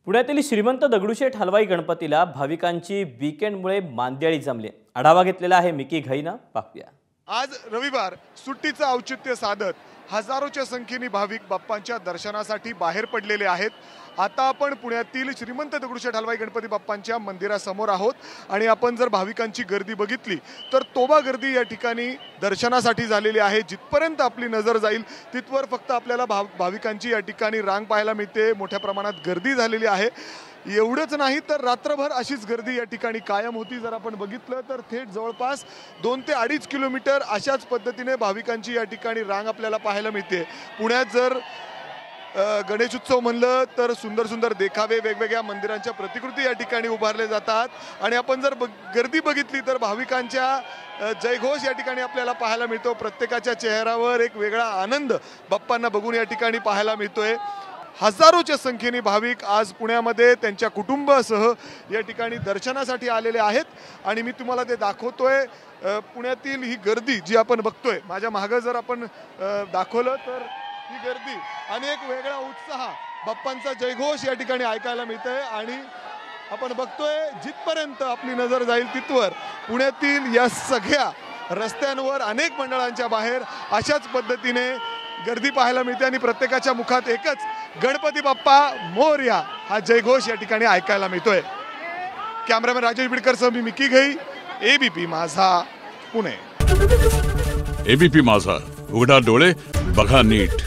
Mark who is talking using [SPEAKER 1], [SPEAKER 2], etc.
[SPEAKER 1] पुण्यातील श्रीमंत दगडूशेठ हलवाई गणपतीला भाविकांची वीकेंडमुळे मांदियाळी जमली। आढावा घेतलेला आहे मिकी घईनं, पाहूया।
[SPEAKER 2] आज रविवार सुट्टीचं औचित्य साधत हजारोच्या संख्येने भाविक बाप्पांच्या दर्शनासाठी बाहेर पडलेले आहेत। आता आपण पुण्यातील श्रीमंत दगडूशेठ हलवाई गणपती बाप्पांच्या मंदिरासमोर आहोत आणि आपण जर भाविकांची गर्दी बघितली तर तोबा गर्दी या ठिकाणी दर्शनासाठी झालेली आहे। जिथपर्यंत आपली नजर जाईल तिथवर फक्त आपल्याला भाविकांची या ठिकाणी रांग पाहायला मिळते। मोठ्या प्रमाणात गर्दी झालेली आहे। एवढंच नाही तर रात्रभर अशीच गर्दी या ठिकाणी कायम होती। जर आपण बघितलं तर थेट जवळपास 2 ते 2.5 किलोमीटर अशाच पद्धतीने भाविकांची या ठिकाणी रांग आपल्याला पाहायला मिळते। पुण्यात जर गणेश उत्सव म्हणलं तर सुंदर सुंदर देखावे, वेगवेगळ्या मंदिरांच्या प्रतिकृती या ठिकाणी उभारले जातात आणि आपण जर गर्दी बघितली तर भाविकांच्या जयघोष या ठिकाणी आपल्याला पाहायला मिळतो। प्रत्येकाच्या चेहऱ्यावर एक वेगळा आनंद बाप्पांना बघून या ठिकाणी पाहायला मिळतोय। हजारोच्या संख्येने भाविक आज पुण्यामध्ये त्यांच्या कुटुंबासह या ठिकाणी दर्शनासाठी आलेले आहेत आणि मी तुम्हाला ते दाखवतोय। पुण्यातील ही गर्दी जी आपण बघतोय, माझ्या मागे जर आपण दाखवलं तर ही गर्दी आणि एक वेगळा उत्साह, बाप्पांचा जयघोष या ठिकाणी ऐकायला मिळतोय आणि आपण बघतोय जिथपर्यंत आपली नजर जाईल तिथवर पुण्यातील या सगळ्या रस्त्यांवर अनेक मंडळांच्या बाहेर अशाच पद्धतीने गर्दी पाहायला मिळते आणि प्रत्येकाच्या मुखात एकच गणपती बाप्पा मोरया हा जयघोष या ठिकाणी ऐकायला मिळतोय। कॅमेरामॅन राजेश बिडकरसह मी मिकी घई, एबीपी माझा, पुणे।
[SPEAKER 3] एबीपी माझा, उघडा डोळे बघा नीट।